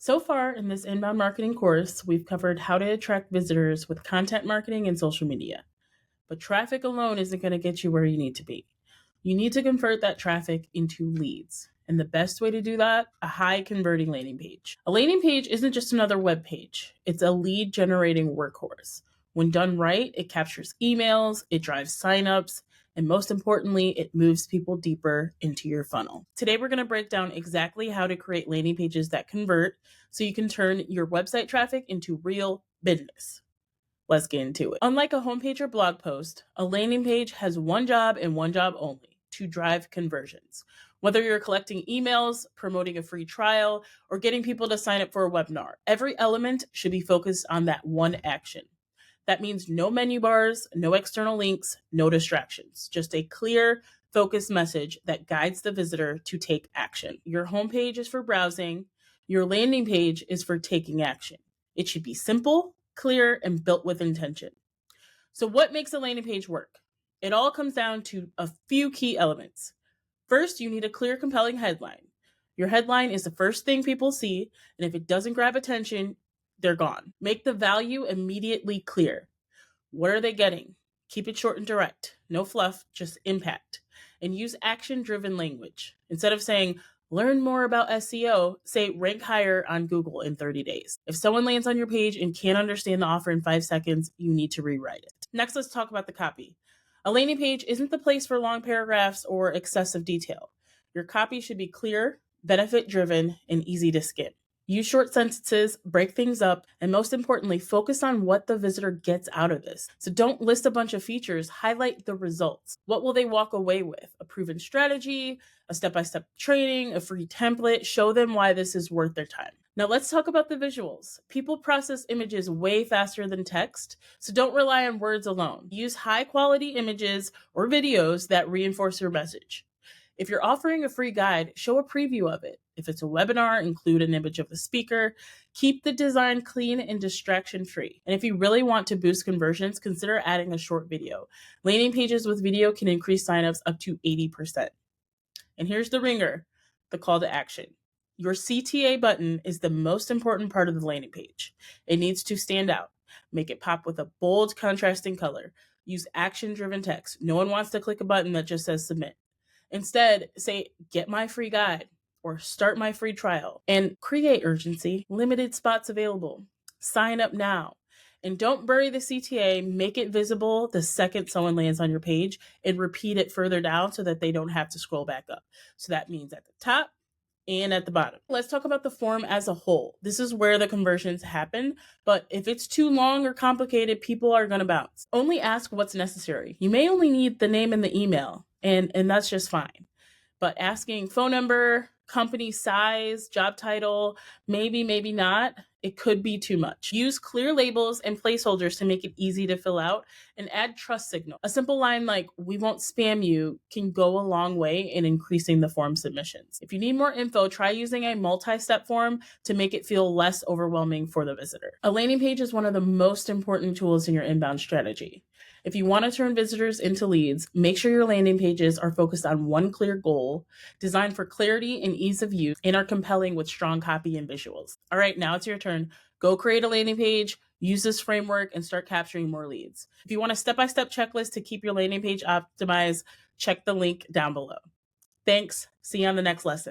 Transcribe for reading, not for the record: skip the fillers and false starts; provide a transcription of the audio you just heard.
So far in this inbound marketing course, we've covered how to attract visitors with content marketing and social media. But traffic alone isn't going to get you where you need to be. You need to convert that traffic into leads. And the best way to do that, a high converting landing page. A landing page isn't just another web page, it's a lead generating workhorse. When done right, it captures emails, it drives signups, and most importantly, it moves people deeper into your funnel. Today, we're going to break down exactly how to create landing pages that convert so you can turn your website traffic into real business. Let's get into it. Unlike a homepage or blog post, a landing page has one job and one job only: to drive conversions. Whether you're collecting emails, promoting a free trial, or getting people to sign up for a webinar, every element should be focused on that one action. That means no menu bars, no external links, no distractions, just a clear, focused message that guides the visitor to take action. Your homepage is for browsing, your landing page is for taking action. It should be simple, clear, and built with intention. So, what makes a landing page work? It all comes down to a few key elements. First, you need a clear, compelling headline. Your headline is the first thing people see, and if it doesn't grab attention, they're gone. Make the value immediately clear. What are they getting? Keep it short and direct. No fluff, just impact. And use action-driven language. Instead of saying, learn more about SEO, say rank higher on Google in 30 days. If someone lands on your page and can't understand the offer in 5 seconds, you need to rewrite it. Next, let's talk about the copy. A landing page isn't the place for long paragraphs or excessive detail. Your copy should be clear, benefit-driven, and easy to skim. Use short sentences, break things up, and most importantly, focus on what the visitor gets out of this. So don't list a bunch of features, highlight the results. What will they walk away with? A proven strategy, a step-by-step training, a free template. Show them why this is worth their time. Now let's talk about the visuals. People process images way faster than text, so don't rely on words alone. Use high-quality images or videos that reinforce your message. If you're offering a free guide, show a preview of it. If it's a webinar, include an image of the speaker. Keep the design clean and distraction-free. And if you really want to boost conversions, consider adding a short video. Landing pages with video can increase signups up to 80%. And here's the ringer, the call to action. Your CTA button is the most important part of the landing page. It needs to stand out. Make it pop with a bold, contrasting color. Use action-driven text. No one wants to click a button that just says submit. Instead, say, get my free guide or start my free trial, and create urgency. Limited spots available. Sign up now. And don't bury the CTA. Make it visible the second someone lands on your page and repeat it further down so that they don't have to scroll back up. So that means at the top and at the bottom. Let's talk about the form as a whole. This is where the conversions happen, but if it's too long or complicated, people are going to bounce. Only ask what's necessary. You may only need the name and the email, and that's just fine. But asking phone number, company size, job title, maybe not, it could be too much. Use clear labels and placeholders to make it easy to fill out, and add trust signal. A simple line like, we won't spam you, can go a long way in increasing the form submissions. If you need more info, try using a multi-step form to make it feel less overwhelming for the visitor. A landing page is one of the most important tools in your inbound strategy. If you want to turn visitors into leads, make sure your landing pages are focused on one clear goal, designed for clarity and ease of use, and are compelling with strong copy and visuals. All right, now it's your turn. Go create a landing page, use this framework, and start capturing more leads. If you want a step-by-step checklist to keep your landing page optimized, check the link down below. Thanks. See you on the next lesson.